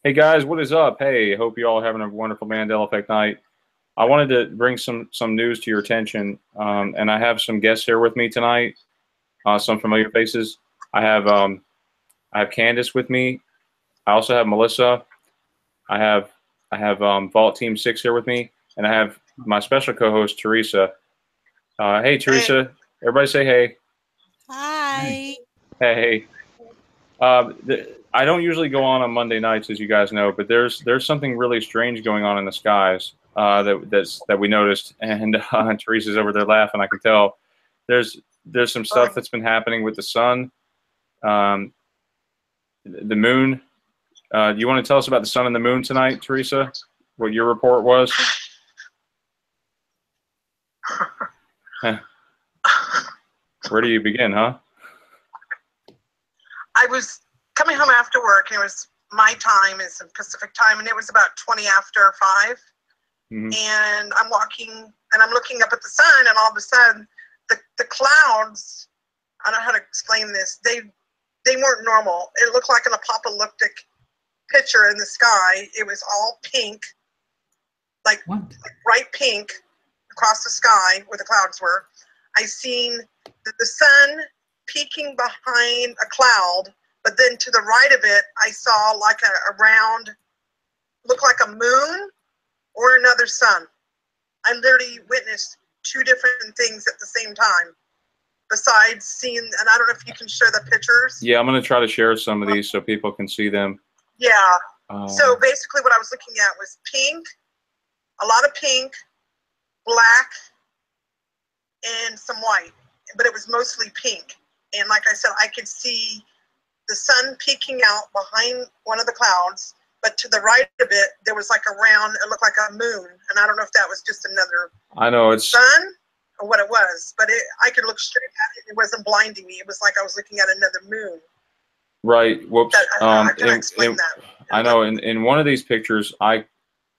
Hey guys, what is up? Hey, hope you all are having a wonderful Mandela Effect night. I wanted to bring some news to your attention, and I have some guests here with me tonight. Some familiar faces. I have I have Candace with me. I also have Melissa. I have Vault Team 6 here with me, and I have my special co-host Teresa. Hey Hey, Teresa, everybody say hey. Hi. Hey. I don't usually go on Monday nights, as you guys know, but there's something really strange going on in the skies that we noticed, and Teresa's over there laughing. I can tell. There's some stuff fun. that's been happening with the sun, um, the moon. Do you want to tell us about the sun and the moon tonight, Teresa? What your report was? Where do you begin, huh? I was coming home after work, and it was my time, is Pacific time, and it was about 20 after 5. Mm-hmm. And I'm walking, and I'm looking up at the sun, and all of a sudden, the clouds, I don't know how to explain this, they weren't normal. It looked like an apocalyptic picture in the sky. It was all pink, like bright pink across the sky where the clouds were. I seen the sun peeking behind a cloud, but then to the right of it, I saw like a round, looked like a moon or another sun. I literally witnessed 2 different things at the same time, besides seeing, and I don't know if you can share the pictures. Yeah, I'm going to try to share some of these so people can see them. Yeah. So basically what I was looking at was pink, a lot of pink, black, and some white, but it was mostly pink. And like I said, I could see the sun peeking out behind one of the clouds, but to the right of it, there was like a round, it looked like a moon. And I don't know if that was just another sun or what it was, but I could look straight at it. It wasn't blinding me. It was like I was looking at another moon. Right. Whoops. I can explain that. I know in one of these pictures, I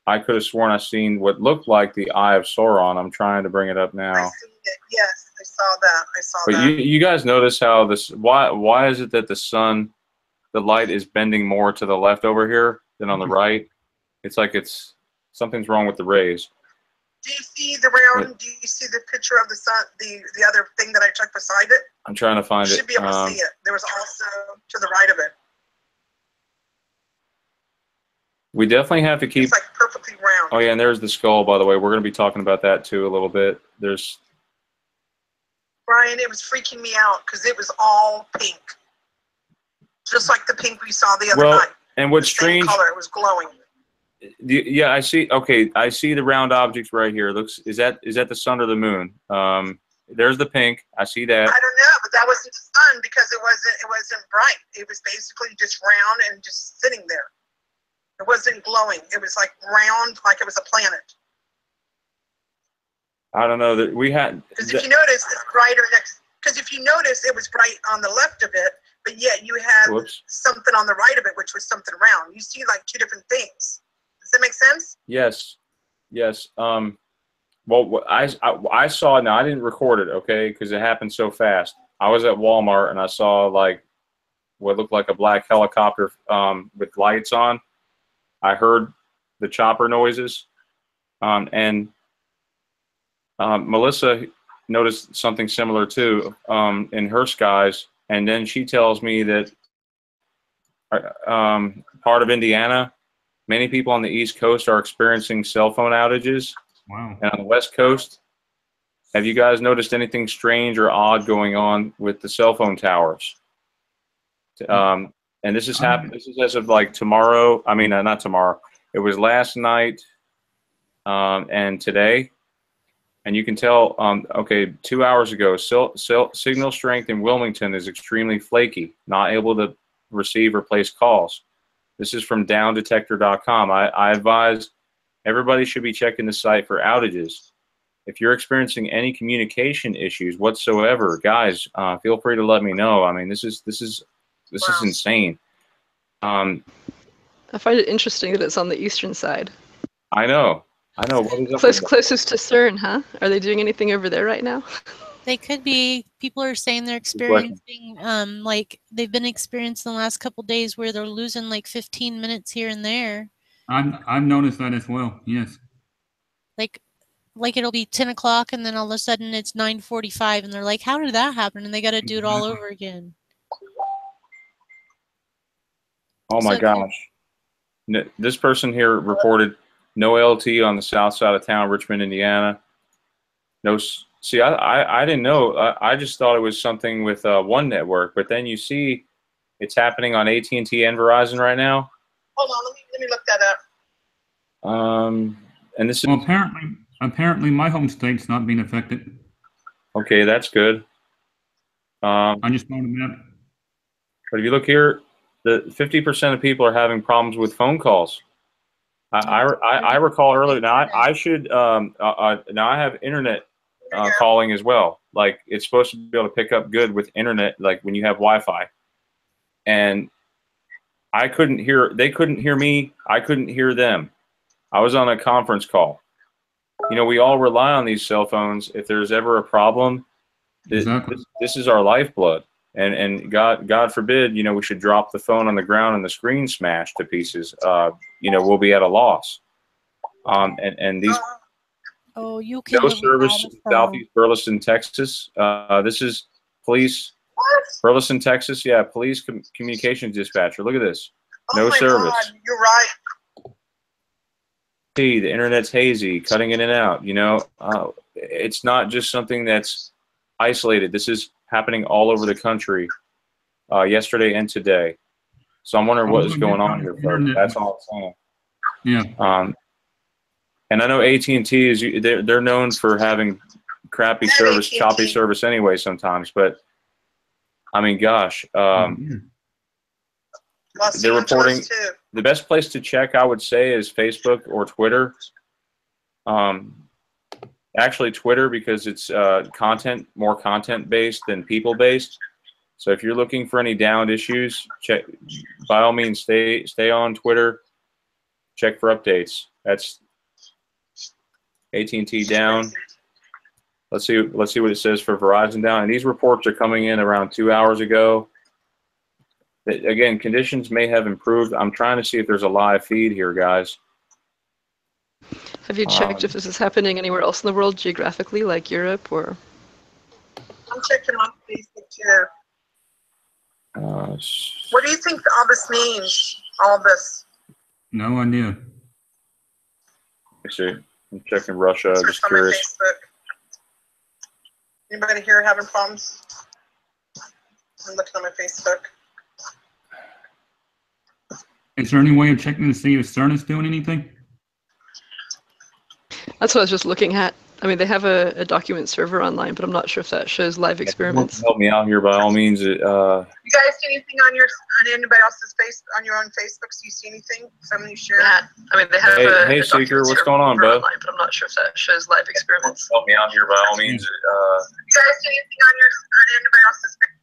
could have sworn I seen what looked like the Eye of Sauron. I'm trying to bring it up now. I seen it. Yes, I saw that. But you guys notice how this? Why is it that the sun, the light is bending more to the left over here than on the right? It's like something's wrong with the rays. Do you see the round? Do you see the picture of the sun? The other thing that I took beside it? I'm trying to find it. You should be able to see it. There was also to the right of it. We definitely have to keep. It's like perfectly round. Oh yeah, and there's the skull, by the way. We're going to be talking about that too a little bit. There's. Brian, it was freaking me out because it was all pink, just like the pink we saw the other night. And what's strange? Color, it was glowing. Yeah, I see. Okay, I see the round objects right here. Is that the sun or the moon? There's the pink. I see that. I don't know, but that wasn't the sun because it wasn't bright. It was basically just round and just sitting there. It wasn't glowing. It was like round, like it was a planet. I don't know that we had. Because if you notice, it's brighter next. Because if you notice, it was bright on the left of it, but yet you had something on the right of it, which was something round. You see like 2 different things. Does that make sense? Yes, yes. Well, I saw. Now I didn't record it, okay, because it happened so fast. I was at Walmart and I saw like what looked like a black helicopter with lights on. I heard the chopper noises, and Melissa noticed something similar too in her skies. And then she tells me that part of Indiana, many people on the East Coast are experiencing cell phone outages. Wow. And on the West Coast, have you guys noticed anything strange or odd going on with the cell phone towers? And this is happening. This is as of like tomorrow. I mean, not tomorrow. It was last night and today. And you can tell, okay, 2 hours ago, signal strength in Wilmington is extremely flaky, not able to receive or place calls. This is from downdetector.com. I advise everybody should be checking the site for outages. If you're experiencing any communication issues whatsoever, guys, feel free to let me know. I mean, this is insane. I find it interesting that it's on the eastern side. I know. What is up Closest to CERN, huh? Are they doing anything over there right now? They could be. People are saying they're experiencing, like they've been experiencing the last couple days where they're losing like 15 minutes here and there. I've noticed that as well. Yes. Like it'll be 10 o'clock and then all of a sudden it's 9:45 and they're like, how did that happen? And they got to do it all over again. Oh my gosh. This person here reported no LT on the south side of town, Richmond, Indiana. No, see, I didn't know. I just thought it was something with one network, but then you see it's happening on AT&T and Verizon right now. Hold on, let me look that up. And this is well, apparently my home state's not being affected. Okay, that's good. I just found a map. But if you look here, the 50% of people are having problems with phone calls. I recall earlier. Now I should now I have internet calling as well. Like it's supposed to be able to pick up good with internet, like when you have Wi-Fi. And I couldn't hear. They couldn't hear me. I couldn't hear them. I was on a conference call. You know, we all rely on these cell phones. If there's ever a problem, this is our lifeblood. And God forbid, you know, we should drop the phone on the ground and the screen smashed to pieces. You know, we'll be at a loss. And these you can no service in Southeast Burleson, Texas. This is police. Burleson, Texas. Yeah, police communications dispatcher. Look at this. No service. God, you're right. The internet's hazy, cutting in and out. You know, it's not just something that's isolated. This is happening all over the country, yesterday and today. So I'm wondering what is going on here, folks. That's all I'm saying. Yeah. And I know AT&T is they're known for having crappy service, choppy service anyway sometimes. But I mean, gosh, they're reporting. The best place to check, I would say, is Facebook or Twitter. Actually, Twitter, because it's more content based than people based. So if you're looking for any downed issues, check. By all means, stay on Twitter. Check for updates. That's AT&T down. Let's see what it says for Verizon down. And these reports are coming in around 2 hours ago. Again, conditions may have improved. I'm trying to see if there's a live feed here, guys. Have you checked if this is happening anywhere else in the world geographically, like Europe or? I'm checking on Facebook too. What do you think all this means? All this? No idea. Let's see. I'm checking Russia. Just curious. Anybody here having problems? I'm looking on my Facebook. Is there any way of checking to see if CERN is doing anything? That's what I was just looking at. I mean, they have a document server online, but I'm not sure if that shows live experiments. Help me out here, by all means. You guys see anything on anybody else's on your own Facebook? Do you see anything? Somebody share? Yeah. I mean, they have hey, Seeker, what's going on, bud? Online, but I'm not sure if that shows live experiments. Help me out here, by all means. You guys see anything on anybody else's Facebook?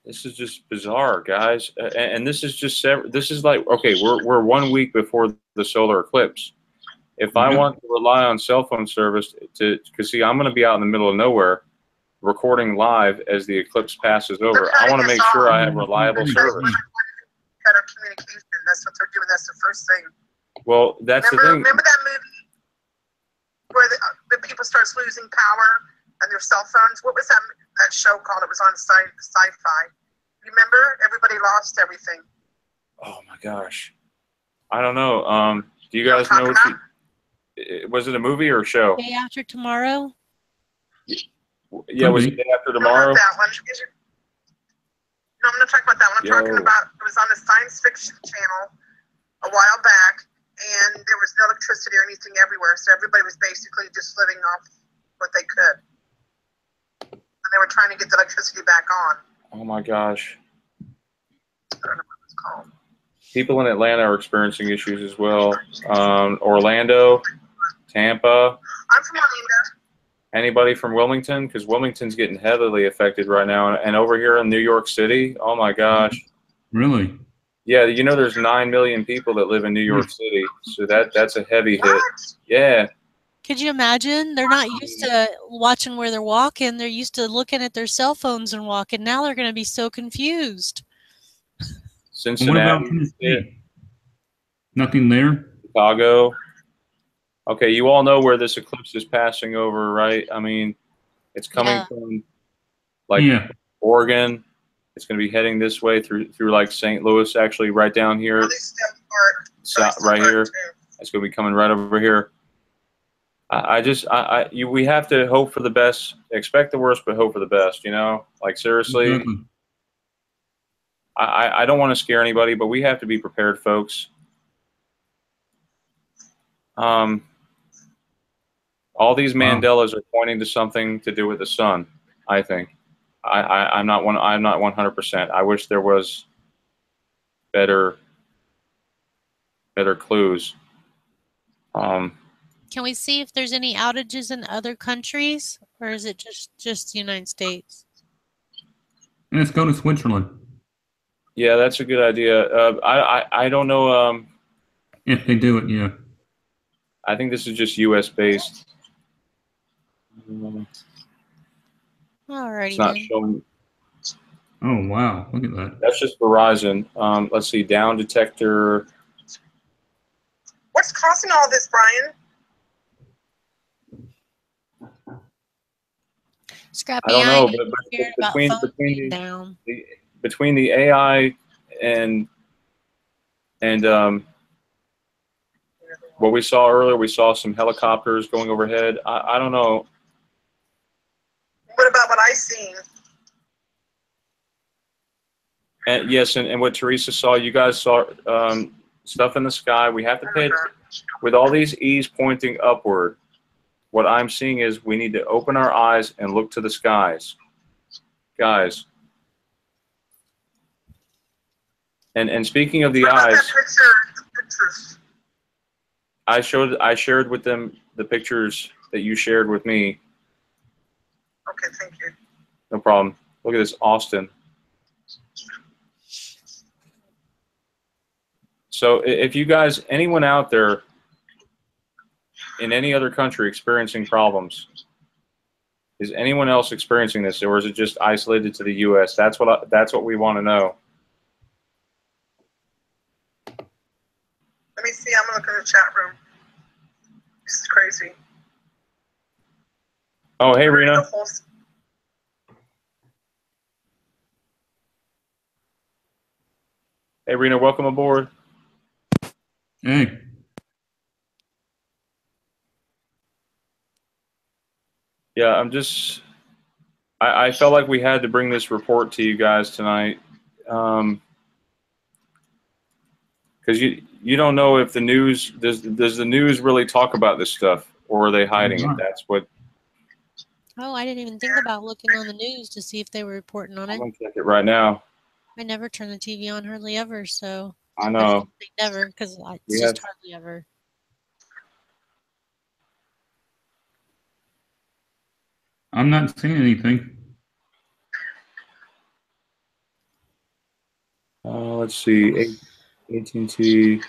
This is just bizarre, guys, and this is just this is like, okay, we're 1 week before the solar eclipse. If I want to rely on cell phone service because see, I'm going to be out in the middle of nowhere, recording live as the eclipse passes over. I want to make sure I have reliable service. Better communication. That's what they're doing. That's the first thing. Well, that's the thing. Remember that movie where the people starts losing power and their cell phones? What was that show called? It was on sci-fi. Remember? Everybody lost everything. Oh my gosh. I don't know. Do you guys know was it a movie or a show? Day After Tomorrow? Yeah, was it Day After Tomorrow? That one. No, I'm not talking about that one. I'm talking about, it was on the science fiction channel a while back, and there was no electricity or anything everywhere, so everybody was basically just living off what they could. And they were trying to get the electricity back on. Oh my gosh. I don't know what it's called. People in Atlanta are experiencing issues as well. Orlando, Tampa. I'm from Orlando. Anybody from Wilmington? Because Wilmington's getting heavily affected right now. And over here in New York City, oh my gosh. Really? Yeah, you know there's 9 million people that live in New York City. So that's a heavy hit. Yeah. Could you imagine? They're not used to watching where they're walking. They're used to looking at their cell phones and walking. Now they're going to be so confused. And what about Cincinnati, Tennessee? Nothing there? Chicago. Okay, you all know where this eclipse is passing over, right? I mean, it's coming from like Oregon. It's going to be heading this way through like St. Louis, actually, right down here. Right here. It's going to be coming right over here. We have to hope for the best, expect the worst, but hope for the best. You know, like seriously. Exactly. I don't want to scare anybody, but we have to be prepared, folks. All these Mandelas are pointing to something to do with the sun. I think. I'm not 100%. I wish there was better clues. Can we see if there's any outages in other countries, or is it just the United States? Let's go to Switzerland. Yeah, that's a good idea. I don't know. If they do it, yeah. I think this is just U.S. based. Alrighty. It's not showing. Oh wow! Look at that. That's just Verizon. Let's see. Down detector. What's causing all this, Brian? Scrappy, I don't know, but between the AI and what we saw earlier, we saw some helicopters going overhead. I don't know. What about what I seen? And yes, and what Teresa saw, you guys saw stuff in the sky. We have to pay with all these E's pointing upward. What I'm seeing is we need to open our eyes and look to the skies, guys. And speaking of the eyes, I shared with them the pictures that you shared with me. Okay, thank you. No problem. Look at this, Austin. So if you guys, anyone out there in any other country experiencing problems, is anyone else experiencing this, or is it just isolated to the U.S.? That's what we want to know. Let me see. I'm gonna look in the chat room. This is crazy. Oh, hey, Rena. Hey, Rena, welcome aboard. Hey. Yeah, I felt like we had to bring this report to you guys tonight. Because you don't know if the news, does the news really talk about this stuff, or are they hiding it? That's what. Oh, I didn't even think about looking on the news to see if they were reporting on it. I'm going to check it right now. I never turn the TV on hardly ever, so. I know. I shouldn't say never, because it's just hardly ever. I'm not seeing anything. Let's see. AT&T.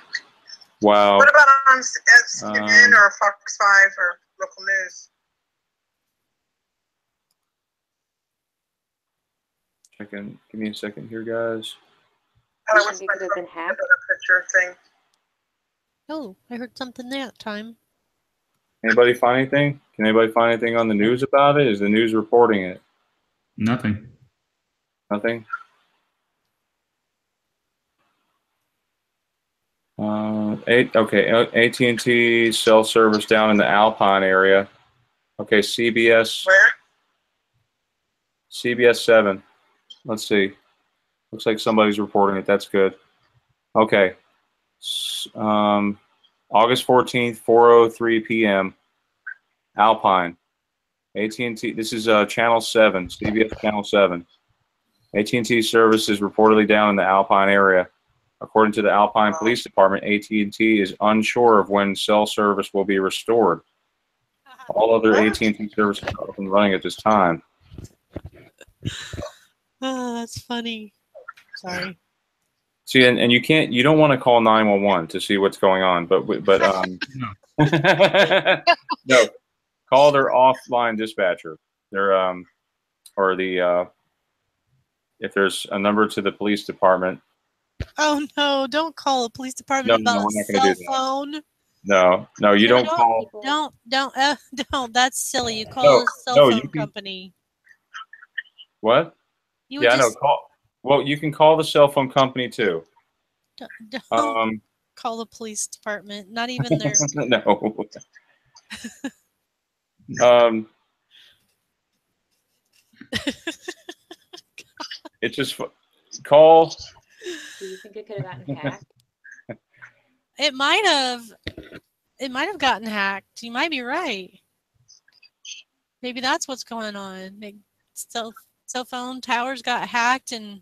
Wow. What about on CNN or Fox 5 or local news? Give me a second here, guys. Oh, I could have been hacked. Picture thing. Oh, I heard something that time. Anybody find anything? Can anybody find anything on the news about it? Is the news reporting it? Nothing. Nothing? Okay, AT&T cell service down in the Alpine area. Okay, CBS. Where? CBS 7. Let's see. Looks like somebody's reporting it. That's good. Okay. August 14th, 4:03 p.m. Alpine. AT&T. This is Channel 7, CBS Channel 7. AT&T service is reportedly down in the Alpine area. According to the Alpine Police Department, AT&T is unsure of when cell service will be restored. All other AT&T services are up and running at this time. Oh, that's funny. Sorry. See, and you don't want to call 911 to see what's going on, but No, call their offline dispatcher. Their or the if there's a number to the police department. Oh no! Don't call the police department No, about we're a not gonna cell do that. phone. No, you don't call. Don't. That's silly. You call No, a cell no, you phone can- company. What? You would Yeah, I know. just Well, you can call the cell phone company too. don't call the police department. Not even their. No. It's just call. Do you think it could have gotten hacked? It might have. It might have gotten hacked. You might be right. Maybe that's what's going on. Cell phone towers got hacked, and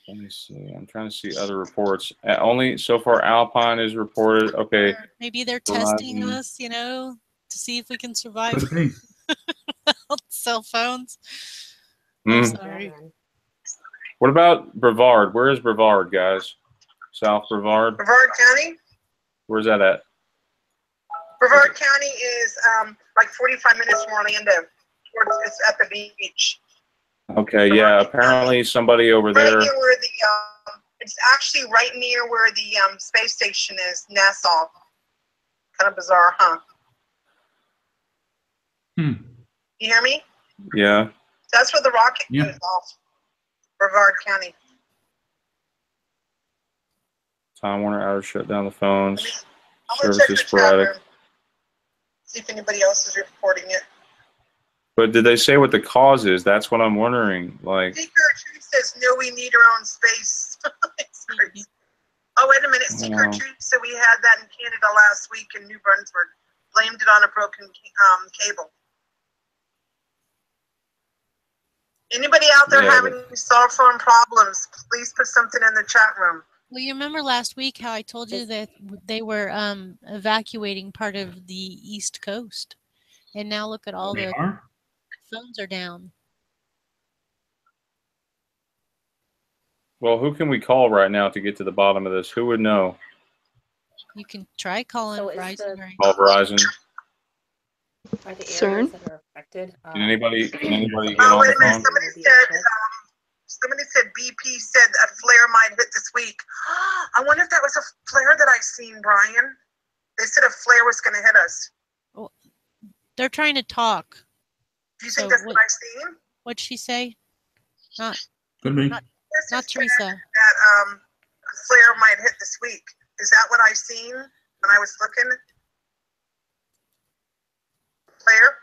Let me see. I'm trying to see other reports. Only so far, Alpine is reported. Okay. or maybe they're Verizon. testing us. To see if we can survive Could be. cell phones. Mm. Sorry. What about Brevard? Where is Brevard, guys? South Brevard? Brevard County? Where's that at? Brevard County is like 45 minutes from Orlando. It's at the beach. Okay, yeah. Apparently somebody over Right there. near where the it's actually right near where the space station is, Nassau. Kind of bizarre, huh? You hear me? Yeah. That's where the rocket Yeah. goes off. Brevard County. Time Warner outage shut down the phones. I'm gonna check Services the chat sporadic. room. See if anybody else is reporting it. But did they say what the cause is? That's what I'm wondering. Like, Seeker Truth says no, we need our own space. It's crazy. Oh, wait a minute. Seeker Wow. Truth said we had that in Canada last week in New Brunswick. Blamed it on a broken cable. Anybody out there Yeah, having cell phone problems, please put something in the chat room. Well, you remember last week how I told you that they were evacuating part of the East Coast, and now look at all They the are? phones are down. well, who can we call right now to get to the bottom of this? Who would know? You can try calling So is Verizon. the- Or Call Verizon. Are the CERN? areas that are affected? Can anybody get Oh, on wait the a minute. phone? Somebody said BP said a flare might hit this week. I wonder if that was a flare that I seen, Brian. They said a flare was going to hit us. they're trying to talk. Do you So think that's what- what I seen? What'd she say? Not Could be. Not- There's a not flare Teresa. That a flare might hit this week. Is that what I seen when I was looking? Flare?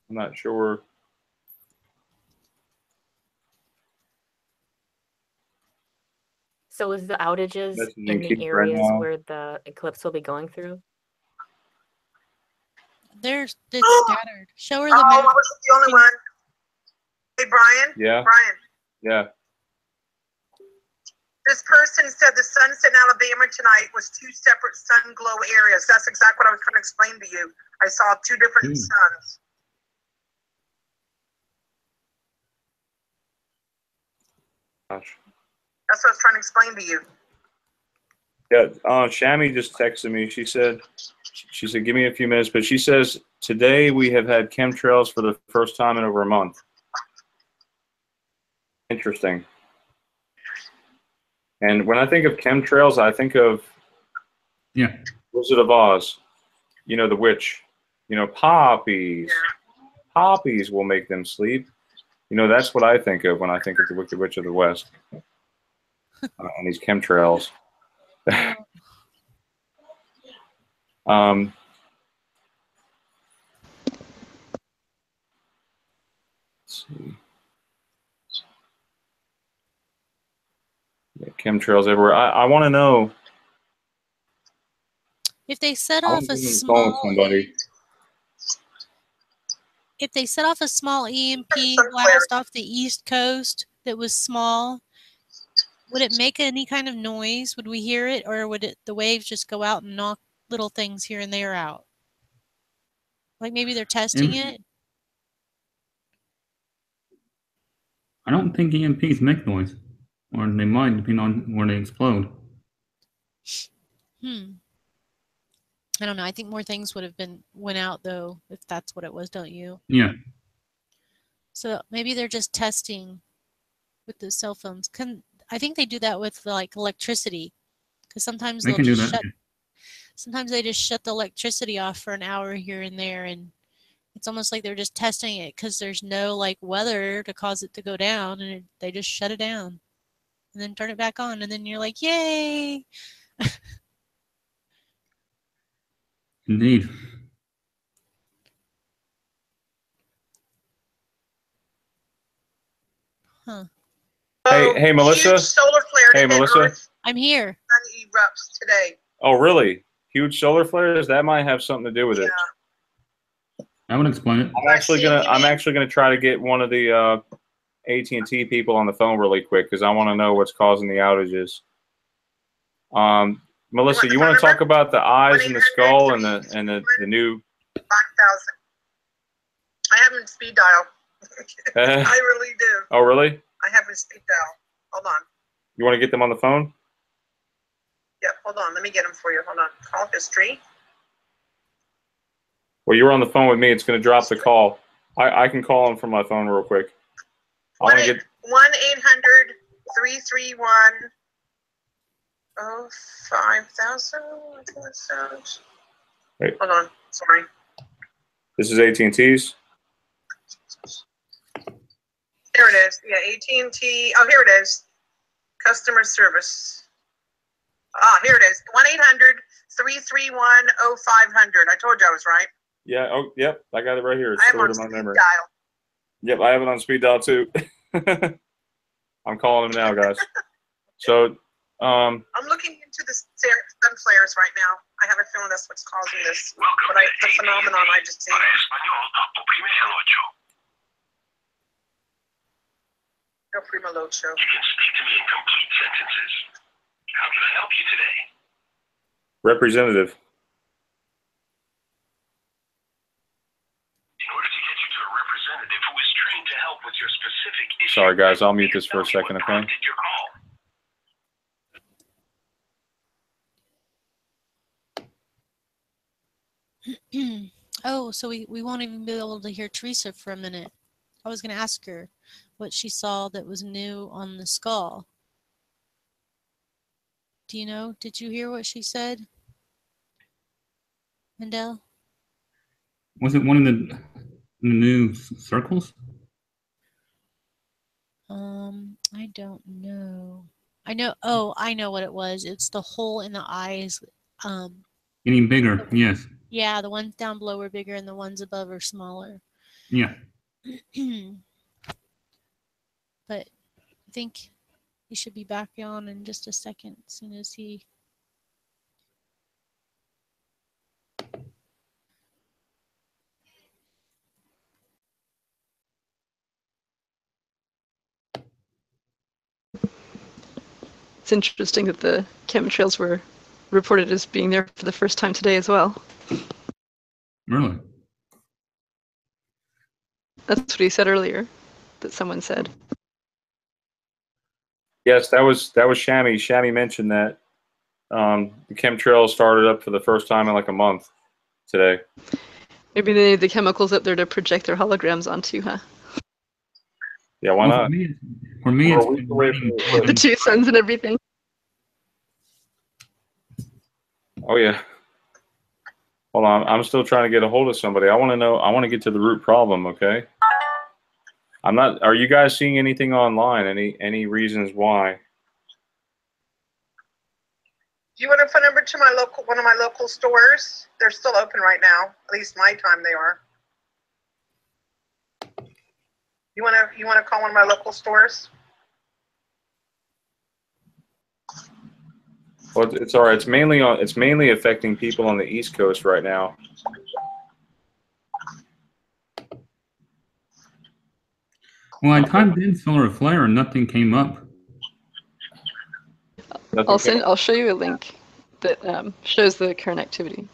I'm not sure. So is the outages That's in in the Keith right areas now. where the eclipse will be going through? it's scattered. Show her the Oh, I map. wasn't the only one. Hey, Brian? Yeah. Brian, Yeah. this person said the sunset in Alabama tonight was two separate sun glow areas. That's exactly what I was trying to explain to you. I saw two different suns. Gosh. That's what I was trying to explain to you. Yeah. Shami just texted me. She said, give me a few minutes, but she says today we have had chemtrails for the first time in over a month. Interesting. And when I think of chemtrails, I think of Wizard of Oz. You know, the witch. You know, poppies. Poppies will make them sleep. You know, that's what I think of when I think of the Wicked Witch of the West. And these chemtrails. Let's see. Yeah, chemtrails everywhere. I want to know. If they set I off want a to get on the phone with somebody. If they set off a small EMP blast off the East Coast that was small, would it make any kind of noise? Would we hear it, or would the waves just go out and knock little things here and there out? Like maybe they're testing it? I don't think EMPs make noise. Or they might, depending on where they explode. I don't know. I think more things would have went out though, if that's what it was, don't you? Yeah. So maybe they're just testing with the cell phones. I think they do that with like electricity, because sometimes They they'll can do just that. sometimes they just shut the electricity off for an hour here and there, and it's almost like they're just testing it because there's no like weather to cause it to go down, and they just shut it down and then turn it back on, and then you're like, yay! Indeed. Huh. Hey, Melissa. Huge solar flare to Hey, hit Melissa. Earth. I'm here. Sun erupts today. Oh, really? Huge solar flares? That might have something to do with it. That would explain it. I'm actually gonna try to get one of the AT&T people on the phone really quick because I want to know what's causing the outages. Melissa, you want to talk about the eyes and the skull and the new? 5,000. I have them in speed dial. I really do. Oh, really? I have them in speed dial. Hold on. You want to get them on the phone? Yep. Hold on. Let me get them for you. Hold on. Call history. Well, you were on the phone with me. It's going to drop the call. I can call them from my phone real quick. I want to get 1-800-331-05,000. I think that sounds. Wait. Hold on. Sorry. This is AT&T's. Here it is. Yeah, AT&T. Oh, here it is. Customer service. Ah, here it is. 1-800-331-0500. I told you I was right. Yeah. Oh, yep. I got it right here. It's I am stored on in my speed memory. dial. Yep, I have it on speed dial too. I'm calling him now, guys. So, I'm looking into the sun flares right now. I have a feeling that's what's causing this. But the phenomenon I just seen. No prima locho. You can speak to me in complete sentences. How can I help you today? representative. In order to get you to a representative who is trained to help with your specific issue. Sorry, guys. I'll mute this for a second, okay? Your call. Oh, so we won't even be able to hear Teresa for a minute. I was going to ask her what she saw that was new on the skull. Do you know? Did you hear what she said? Mandela? Was it one of the new circles? I don't know. I know. Oh, I know what it was. It's the hole in the eyes. Getting bigger, yes. Yeah, the ones down below are bigger and the ones above are smaller. Yeah. But I think he should be back on in just a second as soon as he... It's interesting that the chemtrails were reported as being there for the first time today as well. Really? That's what he said earlier, that someone said. Yes, that was Shami. Shami mentioned that the chemtrails started up for the first time in like a month today. Maybe they need the chemicals up there to project their holograms onto, huh? Yeah, why Well, not? For me, it's We're a week away from The two suns and everything. Oh yeah. Hold on, I'm still trying to get a hold of somebody. I want to know. I want to get to the root problem. Okay. I'm not. Are you guys seeing anything online? Any reasons why? Do you want a phone number to one of my local stores? They're still open right now. At least my time they are. You want to call one of my local stores? Well, it's all right. It's mainly affecting people on the East Coast right now. Well, I typed in solar flare and nothing came up. I'll show you a link that shows the current activity.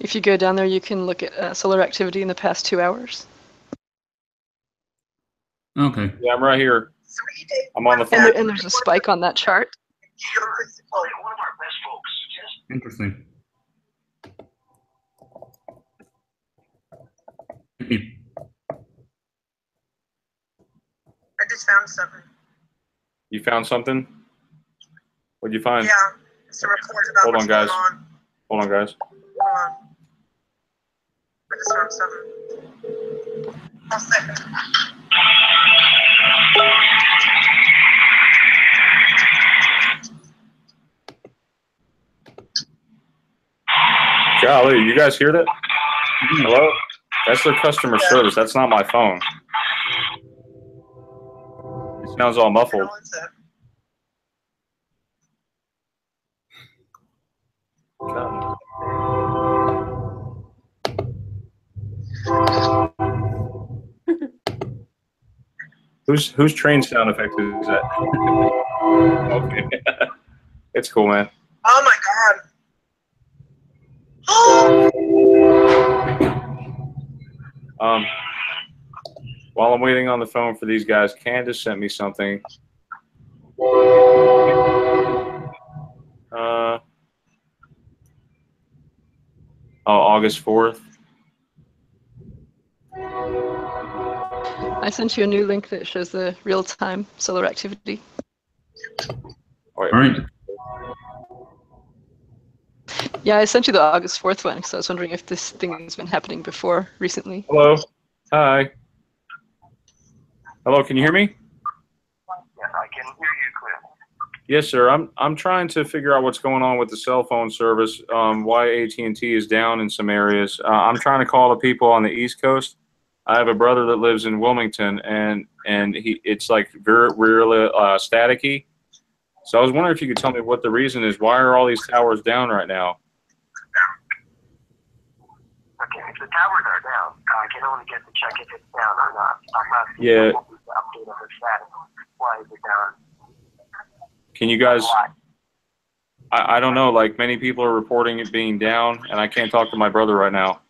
If you go down there, you can look at solar activity in the past 2 hours. Okay. Yeah, I'm right here. 3 days. I'm on the And, phone. and there's a spike on that chart. One of our best folks suggests Interesting. Thank you. I just found something. You found something? What'd you find? Yeah, it's a report about Hold what's on, guys. going on. Hold on, guys. Hold on. I just found something. One second. Golly, you guys hear that? Hello? That's their customer service. That's not my phone. It sounds all muffled. What's that? Whose train sound effect is that? Okay. It's cool, man. Oh my God. While I'm waiting on the phone for these guys, Candace sent me something. August 4th. I sent you a new link that shows the real-time solar activity. Wait, All right. Yeah, I sent you the August 4th one because I was wondering if this thing has been happening before recently. hello. Hi. Hello, can you hear me? yes, I can hear you clearly. Yes, sir. I'm trying to figure out what's going on with the cell phone service. Why AT&T is down in some areas. I'm trying to call the people on the East Coast. I have a brother that lives in Wilmington, and it's like really staticky. So I was wondering if you could tell me what the reason is. Why are all these towers down right now? Okay, if the towers are down, I can only get to check if it's down or not. I'm not seeing Yeah. what was the update of the status. Why is it down? Can you guys? Why? I don't know. Like many people are reporting it being down, and I can't talk to my brother right now.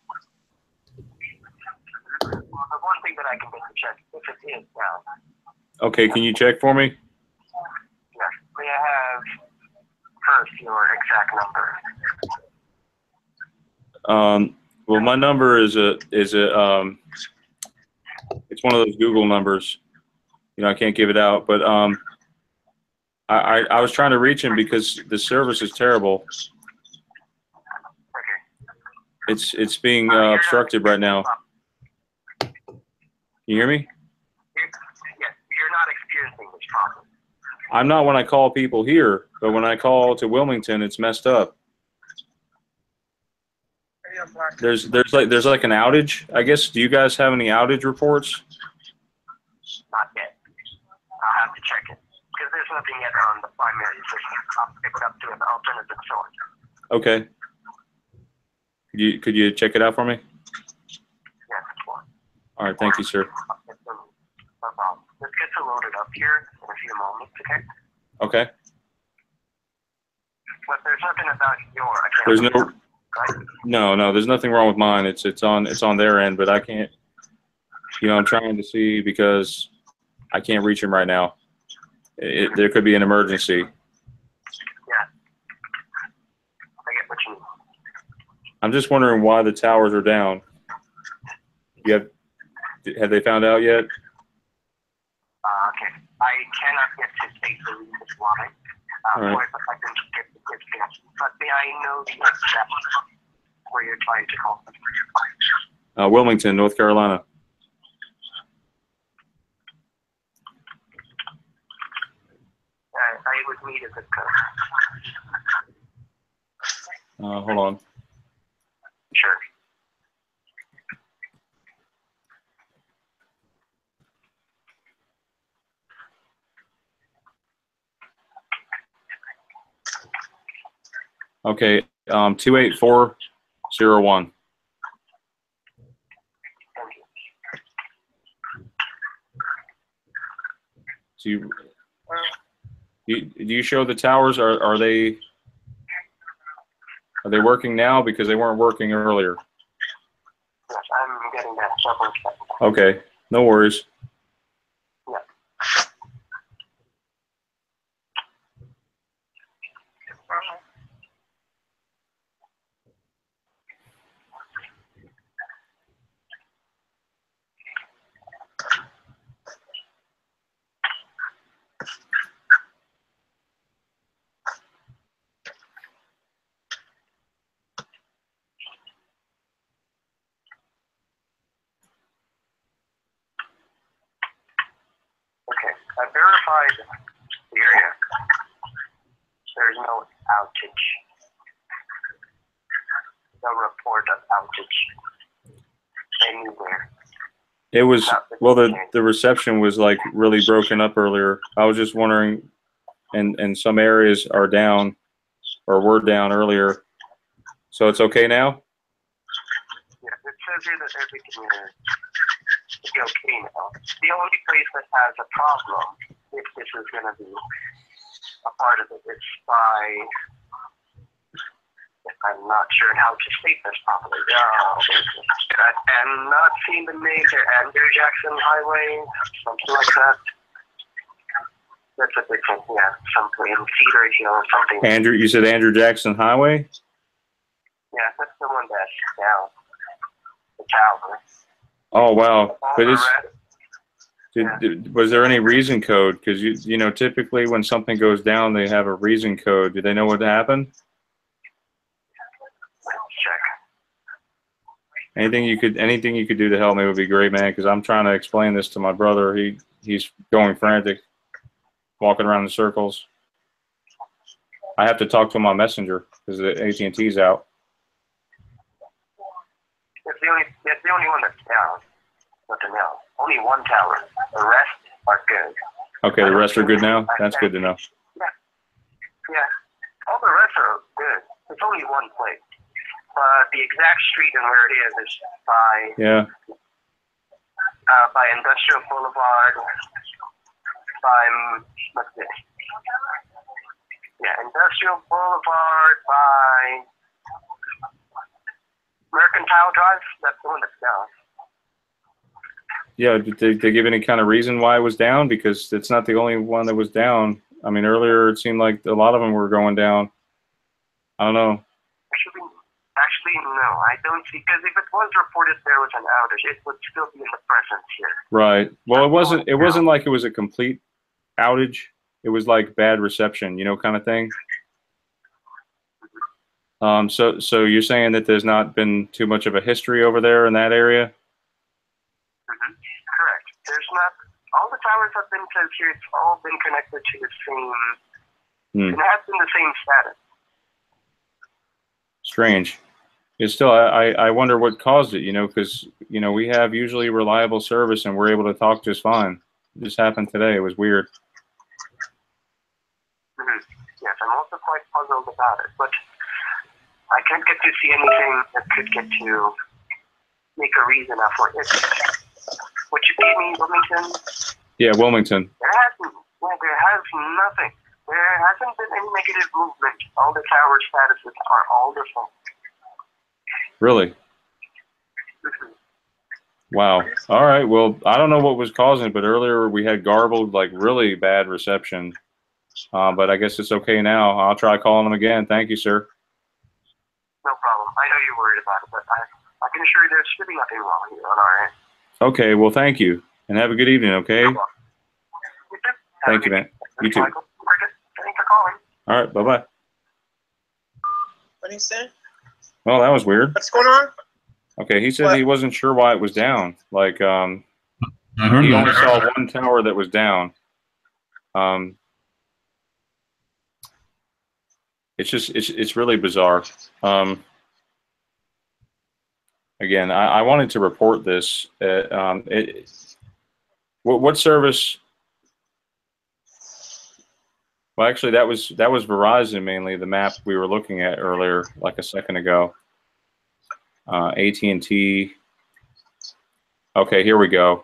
Well, the one thing that I can get to check if it is down. Okay, can you check for me? Yes. May I have first your exact number? Well, my number is it's one of those Google numbers. You know, I can't give it out, but I was trying to reach him because the service is terrible. Okay. It's being obstructed right now. Can you hear me? Yes, you're not experiencing this problem. I'm not when I call people here, but when I call to Wilmington, it's messed up. Maybe I'm black. There's like an outage. I guess. Do you guys have any outage reports? Not yet. I'll have to check it. Because there's nothing yet on the primary system. I'll pick it up to an alternative source. Okay. Could you check it out for me? Yes, of course. All right. Thank you, sir. No problem. Let's get to load it up here in a few moments, okay? Okay. But there's nothing about your account. There's no. Right? No. There's nothing wrong with mine. It's on their end, but I can't. You know, I'm trying to see because I can't reach him right now. There could be an emergency. Yeah. I get what you mean. I'm just wondering why the towers are down. Have they found out yet? Okay. I cannot get to state the reason why. All right. Or if I can get the disconnect. But may I know the exact where you're trying to call? Wilmington, North Carolina. I would need a zip code. Hold on. Sure. Okay. 28401. Thank you. So do you show the towers? Are they? Are they working now? Because they weren't working earlier. Yes, I'm getting that cell phone checked. Okay, no worries. Yeah. Okay, I verified the area. There's no outage. No report of outage anywhere. It was, well, the reception was like really broken up earlier. I was just wondering, and some areas are down or were down earlier. So it's okay now? Yeah, it says here that everything is okay now. The only place that has a problem, if this is going to be a part of it, it's by, I'm not sure how to state this properly. I'm not seeing the name there, Andrew Jackson Highway, something like that. That's a different, yeah, something in Cedar Hill, something. Andrew, you said Andrew Jackson Highway? Yeah, that's the one that's down the tower. Oh, wow. All But the it's, was there any reason code? Because you know, typically when something goes down, they have a reason code. Do they know what happened? Check. Anything you could do to help me would be great, man. Because I'm trying to explain this to my brother. He's going frantic, walking around in circles. I have to talk to him on Messenger because the AT&T's out. It's the only one that's down. Nothing else. Only one tower. The rest are good. Okay, the rest are good now? That's good to know. Yeah. Yeah. All the rest are good. It's only one place. But the exact street and where it is by by Industrial Boulevard, by what's this? Yeah, Industrial Boulevard by Mercantile Drive. That's the one that's down. Yeah, did they give any kind of reason why it was down? Because it's not the only one that was down. I mean, earlier it seemed like a lot of them were going down. I don't know. Actually, no, I don't see, because if it was reported there was an outage, it would still be in the presence here. Right. Well, it wasn't like it was a complete outage. It was like bad reception, you know, kind of thing. So you're saying that there's not been too much of a history over there in that area? Correct. There's not, all the towers have been said here, it's all been connected to the same, it has been the same status. Strange. It's still, I wonder what caused it, you know, because, you know, we have usually reliable service and we're able to talk just fine. It just happened today. It was weird. Yes, I'm also quite puzzled about it, but I can't get to see anything that could get to make a reason for it. What you gave me, Wilmington? Yeah, Wilmington. There has nothing. There hasn't been any negative movement. All the tower statuses are all the same. Really? Wow. All right. Well, I don't know what was causing it, but earlier we had garbled, like really bad reception. But I guess it's okay now. I'll try calling them again. Thank you, sir. No problem. I know you're worried about it, but I can assure you there's really nothing wrong here on our end. Okay. Well, thank you. And have a good evening, okay? You too. Thank you, man. You too. Michael. Thanks for calling. All right. Bye-bye. What did he say? Well, that was weird. What's going on? Okay. He said he wasn't sure why it was down. Like, I heard he that. only saw one tower that was down. It's just, it's really bizarre. Again, I wanted to report this. What service? Well, actually, that was Verizon mainly. The map we were looking at earlier, like a second ago. AT&T. Okay, here we go.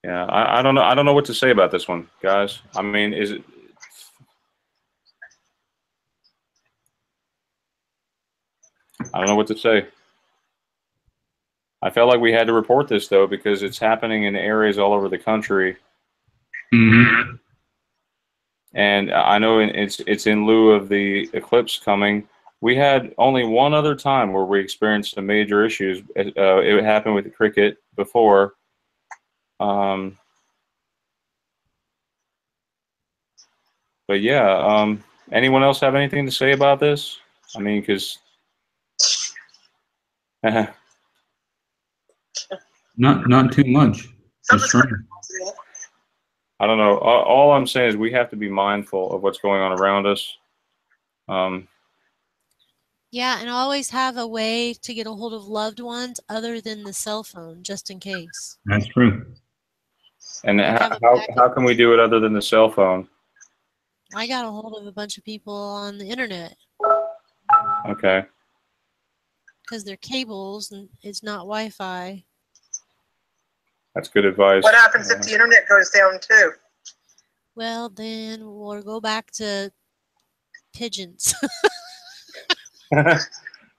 Yeah, I don't know. I don't know what to say about this one, guys. I mean, is it? I don't know what to say. I felt like we had to report this though because it's happening in areas all over the country. Mm-hmm. And I know it's in lieu of the eclipse coming. We had only one other time where we experienced some major issues. It happened with the cricket before. But yeah, anyone else have anything to say about this? I mean, because Not too much. Just strange. I don't know. All I'm saying is we have to be mindful of what's going on around us. Yeah, and always have a way to get a hold of loved ones other than the cell phone, just in case. That's true. And Like have a how backup. can we do it other than the cell phone? I got a hold of a bunch of people on the internet Okay. because they're cables and it's not Wi-Fi. That's good advice. What happens if the internet goes down too? Well, then we'll go back to pigeons.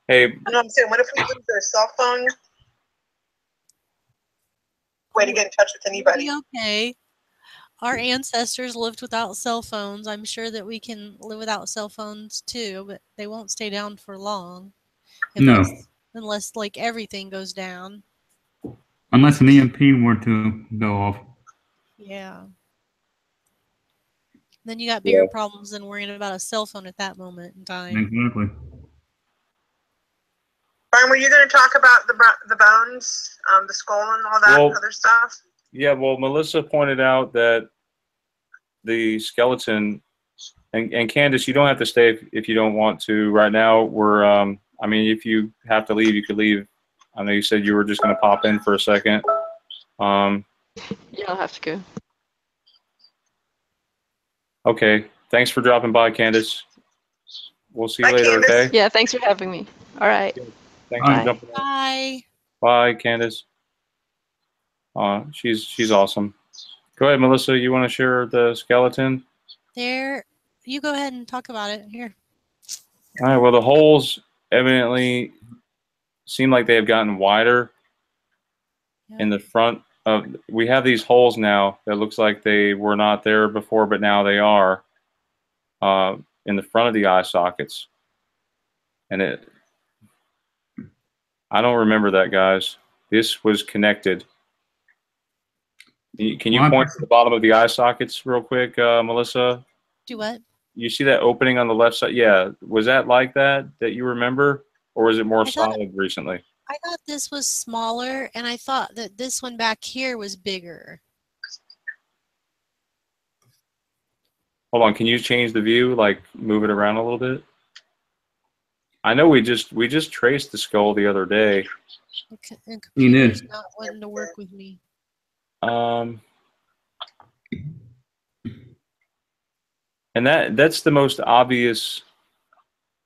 Hey, You know what I'm saying? What if we lose our cell phone? Way to get in touch with anybody. We'll be okay. Our ancestors lived without cell phones. I'm sure that we can live without cell phones too, but they won't stay down for long. No. Unless like everything goes down. Unless an EMP were to go off. Yeah. Then you got bigger problems than worrying about a cell phone at that moment in time. Exactly. Brian, were you going to talk about the bones, the skull, and all that other stuff? Yeah, well, Melissa pointed out that the skeleton, and Candace, you don't have to stay if you don't want to. Right now, we're, I mean, if you have to leave, you could leave. I know you said you were just going to pop in for a second. Yeah, I'll have to go. Okay, thanks for dropping by, Candace. We'll see you Bye, later, Candace. okay? Yeah, thanks for having me. All right. Thanks Bye. for jumping in. Bye. Bye, Candace. She's awesome. Go ahead, Melissa. You want to share the skeleton? There, you go ahead and talk about it. Here. All right. Well, the holes evidently seem like they have gotten wider in the front of. We have these holes now that looks like they were not there before, but now they are in the front of the eye sockets. And I don't remember that, guys. This was connected. Can you point to the bottom of the eye sockets real quick, Melissa? Do what? You see that opening on the left side? Yeah. Was that like that you remember? Or was it more solid recently? I thought this was smaller, and I thought that this one back here was bigger. Hold on. Can you change the view? Like move it around a little bit? I know we just traced the skull the other day. And computer's not wanting to work with me. And that's the most obvious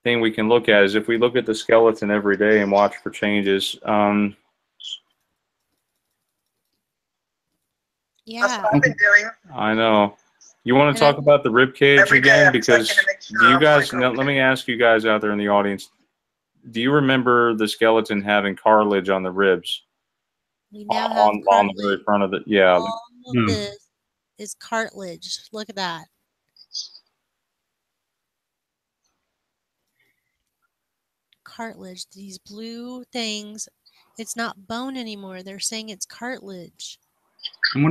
thing we can look at is if we look at the skeleton every day and watch for changes. Yeah. That's what I've been doing. I know. You want to talk about the rib cage again? Because do you guys, let me ask you guys out there in the audience, do you remember the skeleton having cartilage on the ribs? We now have on the very front of the, yeah. All of this is cartilage. Look at that. Cartilage. These blue things. It's not bone anymore. They're saying it's cartilage. And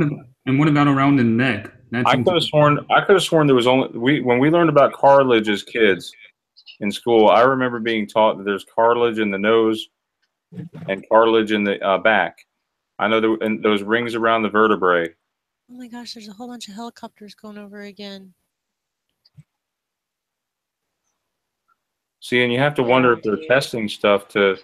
what about around the neck? I could have sworn there was only when we learned about cartilage as kids in school. I remember being taught that there's cartilage in the nose and cartilage in the back. I know and those rings around the vertebrae. Oh my gosh! There's a whole bunch of helicopters going over again. See, and you have to wonder if they're testing stuff to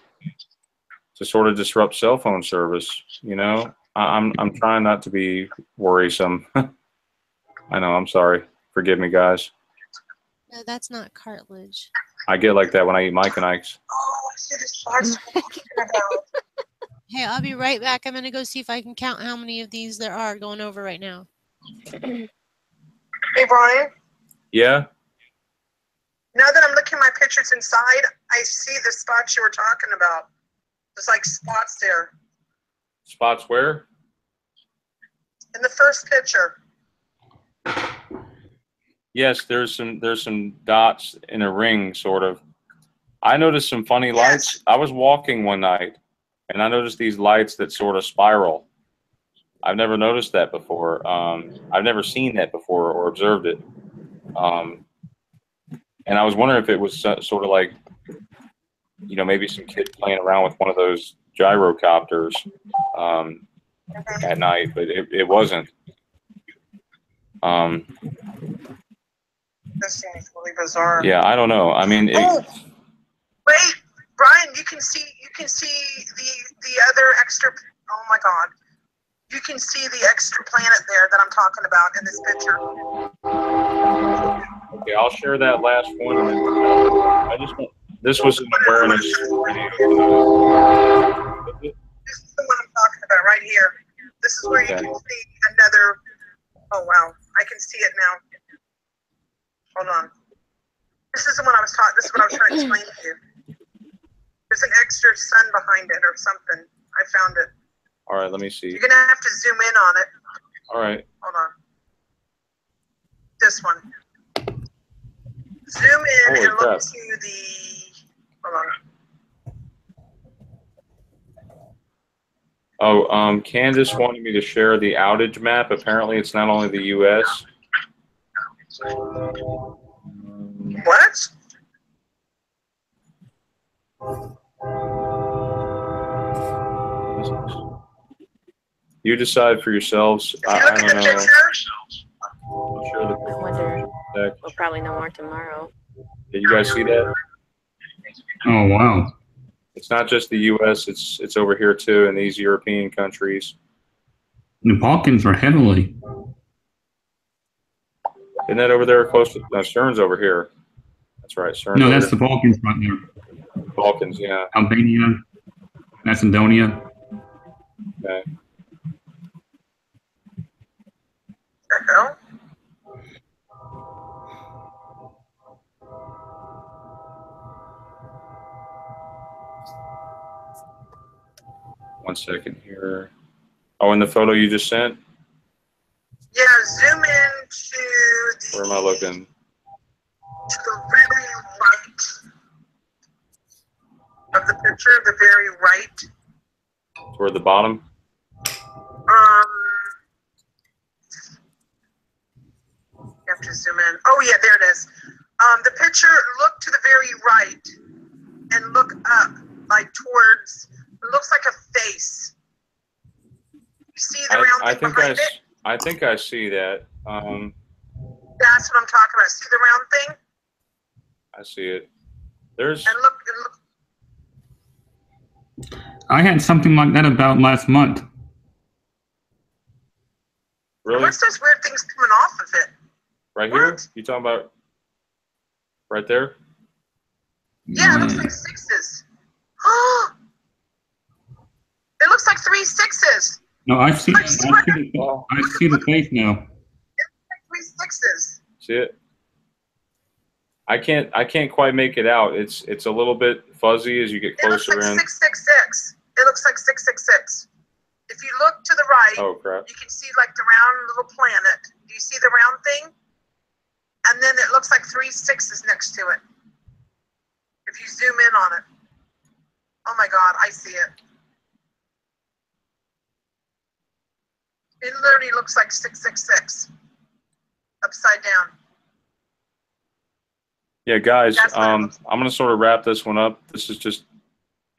sort of disrupt cell phone service. You know, I'm trying not to be worrisome. I know. I'm sorry. Forgive me, guys. No, that's not cartilage. I get like that when I eat Mike and Ike's. Oh, I see the stars. Hey, I'll be right back. I'm going to go see if I can count how many of these there are going over right now. Hey, Brian. Yeah. Now that I'm looking at my pictures inside, I see the spots you were talking about. There's like spots there. Spots where? In the first picture. Yes, there's some dots in a ring, sort of. I noticed some funny lights. I was walking one night, and I noticed these lights that sort of spiral. I've never noticed that before. I've never seen that before or observed it. And I was wondering if it was sort of like, you know, maybe some kid playing around with one of those gyrocopters at night, but it wasn't. This seems really bizarre. Yeah, I don't know. I mean, oh, wait, Brian, you can see the other extra. Oh my God, you can see the extra planet there that I'm talking about in this picture. Okay, I'll share that last one. And then I just want, this was an awareness video. This is the one I'm talking about right here. This is where you can see another. Oh wow, I can see it now. Hold on. This is the one I was talking. This is what I was trying to explain to you. There's an extra sun behind it or something. I found it. All right, let me see. You're gonna have to zoom in on it. All right. Hold on. This one. Zoom in Holy and crap. look to the. Hold on. Oh, Candace wanted me to share the outage map. Apparently, it's not only the U.S. What? You decide for yourselves. If you I look don't at the know. picture, I'll share the I wonder. picture. We'll probably know more tomorrow. Did you guys see that? Oh, wow. It's not just the U.S. It's over here too in these European countries. The Balkans are heavily. Isn't that over there close to CERN's over here? That's right. CERN's No, over that's the here. Balkans right there. Balkans, yeah. Albania, Macedonia. Okay. the hell? One second here. Oh, in the photo you just sent? Yeah, zoom in to the. Where am I looking? To the very right of the picture, the very right. Toward the bottom? You have to zoom in. Oh yeah, there it is. The picture, look to the very right and look up, like towards, it looks like a face. You see the round thing behind it? I think I see that. That's what I'm talking about. See the round thing? I see it. There's. And look. I had something like that about last month. Really? What's those weird things coming off of it? Right here? You talking about right there? Yeah, it looks like sixes. It looks like 3 6s. No, I see the face now. It's like 3 6s. See it? I can't quite make it out. It's a little bit fuzzy as you get It looks closer like in. 666. It looks like 666. If you look to the right, Oh crap. you can see like the round little planet. Do you see the round thing? And then it looks like 3 6s next to it. If you zoom in on it. Oh my God, I see it. It literally looks like 666. Upside down. Yeah, guys, That's what it I'm looks gonna sort of wrap this one up. This is just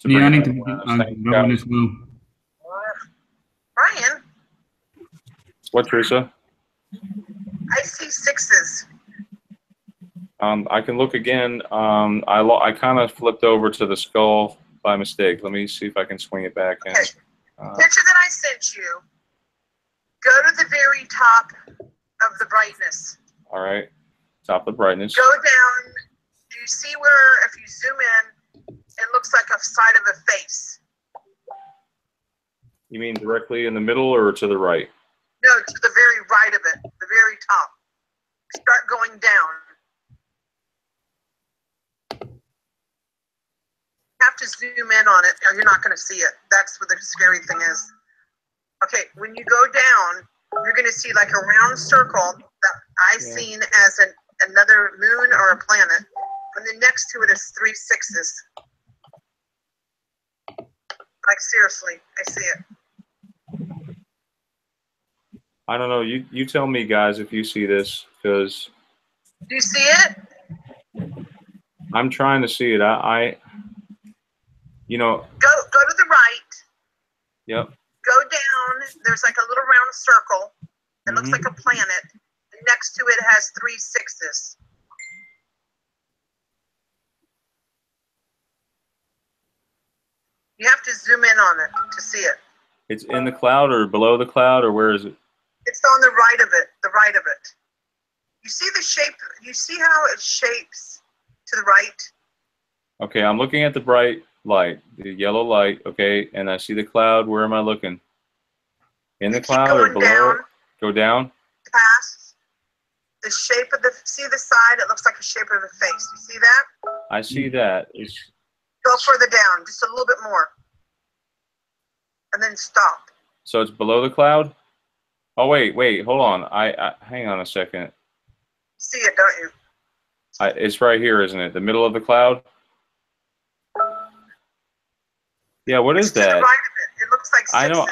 to Yeah, I bring need it to awareness. go Thank you, on guys. as well. Brian, What, Teresa? I see 6s. I can look again. I kind of flipped over to the skull by mistake. Let me see if I can swing it back in. Okay. Picture that I sent you. Go to the very top of the brightness. All right, top of brightness. Go down. Do you see where, if you zoom in, it looks like a side of a face? You mean directly in the middle or to the right? No, to the very right of it, the very top. Start going down. You have to zoom in on it or you're not going to see it. That's what the scary thing is. Okay, when you go down, you're going to see like a round circle that I've seen as another moon or a planet. And then next to it is 3 sixes. Like seriously, I see it. I don't know. You tell me, guys, if you see this, because Do you see it? I'm trying to see it. You know. Go to the right. Yep. Go down. There's like a little round circle. It looks like a planet. And next to it has 3 sixes. You have to zoom in on it to see it. It's in the cloud or below the cloud, or where is it? It's on the right of it. The right of it. You see the shape? You see how it shapes to the right? Okay, I'm looking at the bright light, the yellow light. Okay, and I see the cloud. Where am I looking? In the cloud or below? Down, go down. Past the shape of the. See the side? It looks like a shape of a face. You see that? I see that. Go further down, just a little bit more, and then stop. So it's below the cloud? Oh wait, hold on. I hang on a second. See it, don't you? It's right here, isn't it? The middle of the cloud? Yeah, what is that? To the right of it. It looks like 6s. I know.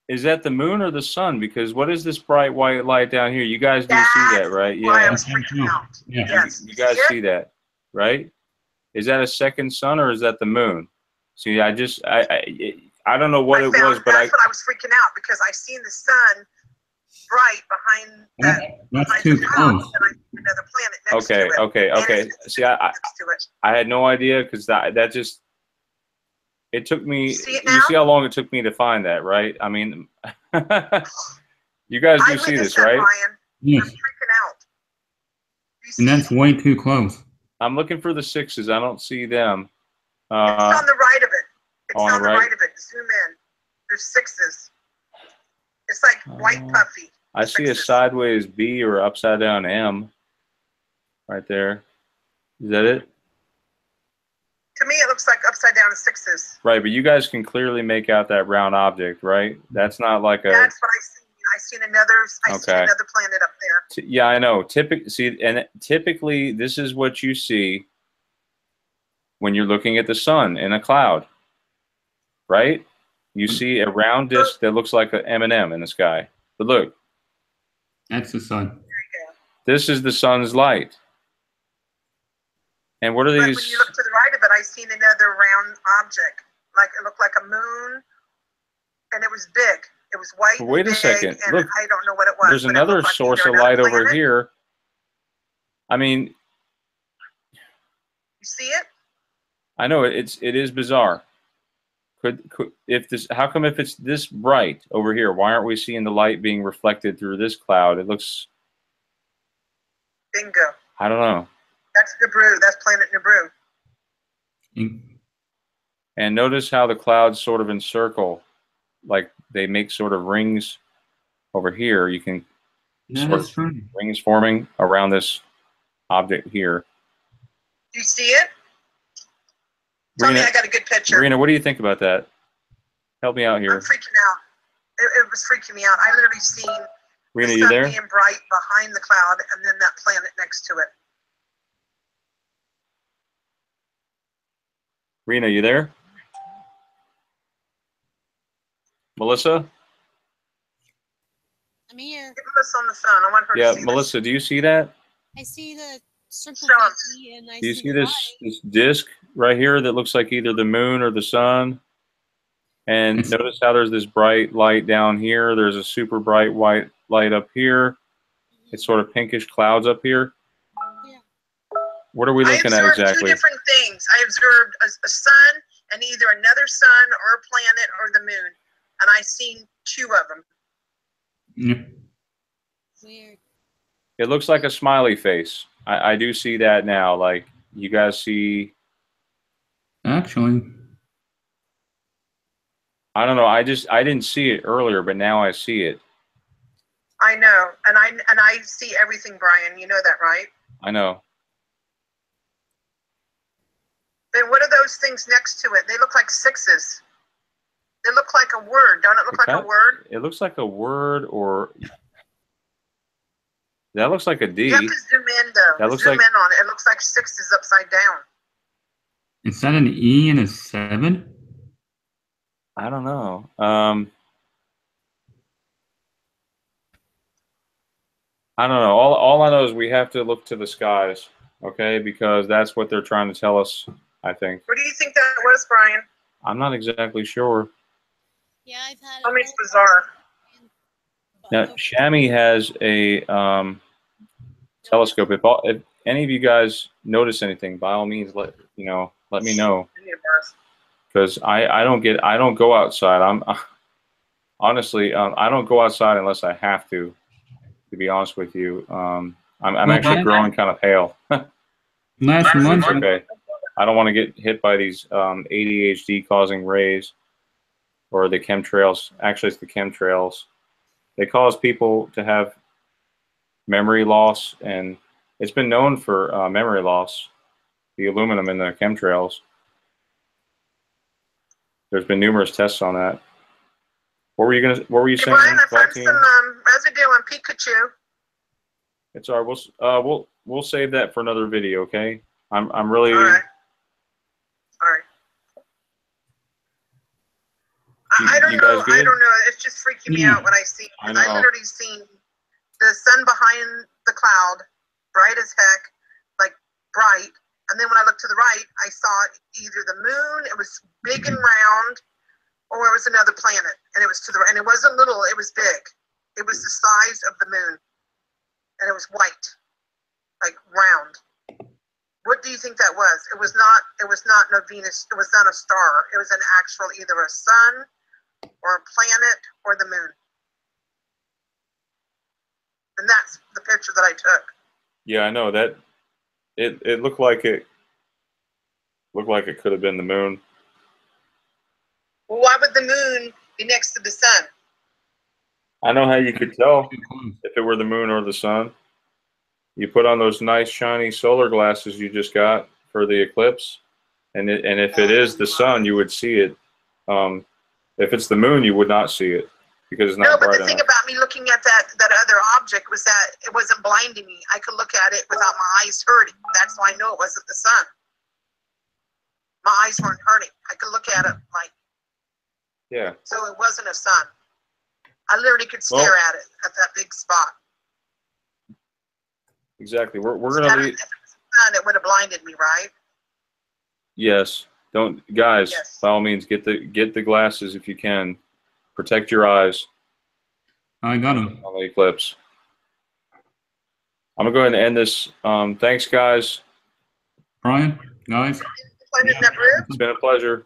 Is that the moon or the sun? Because what is this bright white light down here? You guys do see that, right? Why Yeah. I'm freaking out. Yeah. Yes. You guys see that, right? Is that a second sun or is that the moon? See, I don't know what it was, but that's what I was freaking out because I seen the sun bright behind that. That's too close. And I see another planet next to it. Okay. See, I had no idea because that just it took me. You see how long it took me to find that, right? I mean, you guys do see this, right? Ryan. Yes. I'm freaking out. And that's way too close. I'm looking for the 6s. I don't see them. It's on the right of it. It's on the right of it. Zoom in. There's 6s. It's like white puffy. I see a sideways B or upside down M right there. Is that it? To me, it looks like upside down 6s. Right, but you guys can clearly make out that round object, right? That's not like a... That's what I see. I seen another planet up there. Yeah, I know. Typically, this is what you see when you're looking at the sun in a cloud, right? You see a round disk that looks like an M&M in the sky. But look. That's the sun. There you go. This is the sun's light. And what are these? When you look to the right of it, I seen another round object. Like it looked like a moon, and it was big. It was white. Wait a second. Look, I don't know what it was. there's another source of light over here. I mean, you see it? I know it is bizarre. How come if it's this bright over here, why aren't we seeing the light being reflected through this cloud? It looks. Bingo. I don't know. That's Nabru. That's planet Nabru. And notice how the clouds sort of encircle, like they make sort of rings over here. You can rings forming around this object here. Do you see it? Tell me I got a good picture. Rena, what do you think about that? Help me out here. I'm freaking out. It was freaking me out. I literally seen Rena, the you sun there? being bright behind the cloud and then that planet next to it. Rena, you there? Melissa? I'm here. Get Melissa on the phone. I want her to see Melissa, do you see that? I see the circle thingy, and I do you see the this disc right here that looks like either the moon or the sun? And notice how there's this bright light down here. There's a super bright white light up here. It's sort of pinkish clouds up here. Yeah. What are we looking at exactly? I observed two different things. I observed a sun and either another sun or a planet or the moon. And I seen 2 of them. Yeah. Weird. It looks like a smiley face. I do see that now. Like, you guys see... Actually... I don't know. I didn't see it earlier, but now I see it. I know, and I see everything, Brian. You know that, right? I know. Then what are those things next to it? They look like sixes. They look like a word. Don't it look like a word? It looks like a word, or that looks like a D. You have to zoom in, though. That looks zoom like, in on it. It looks like sixes upside down. Is that an E and a 7? I don't know. I don't know. All I know is we have to look to the skies, okay? Because that's what they're trying to tell us, I think. What do you think that was, Brian? I'm not exactly sure. Yeah, I've had. Tell me it's bizarre. Now, Shammy has a telescope. If any of you guys notice anything, by all means, let me know. Because I don't go outside. Honestly, I don't go outside unless I have to be honest with you. I'm actually growing kind of pale. Last month, okay. I don't want to get hit by these ADHD causing rays or the chemtrails. Actually, it's the chemtrails. They cause people to have memory loss, and it's been known for memory loss, the aluminum in the chemtrails. There's been numerous tests on that. What were you saying? Brian, I found some residue on Pikachu. It's all right. We'll save that for another video, okay? I'm really. All right. All right. I don't know. I don't know. It's just freaking me out when I see. I literally seen the sun behind the cloud, bright as heck, like bright. And then when I looked to the right, I saw either the moon. It was big and round, or it was another planet, and it was to the right. And it wasn't little. It was big. It was the size of the moon, and it was white, like round. What do you think that was? It was not no Venus. It was not a star. It was an actual either a sun or a planet or the moon. And that's the picture that I took. Yeah, I know that. It looked like it could have been the moon. Well, why would the moon be next to the sun? I know how you could tell if it were the moon or the sun. You put on those nice shiny solar glasses you just got for the eclipse, and if it is the sun, you would see it. If it's the moon, you would not see it because it's not bright enough. No, but the thing about me looking at that other object was that it wasn't blinding me. I could look at it without my eyes hurting. That's why I know it wasn't the sun. My eyes weren't hurting. I could look at it like. Yeah. So it wasn't a sun. I literally could stare at it at that big spot. Exactly. We're gonna leave. If it was the sun, it would have blinded me, right? Yes. Don't, guys. Yes. By all means, get the glasses if you can. Protect your eyes. I got them on the eclipse. I'm gonna go ahead and end this. Thanks, guys. Brian, guys. It's been a pleasure.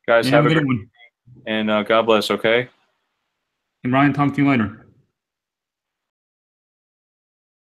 Guys, have a good one. And God bless. Okay. And Brian, talk to you later.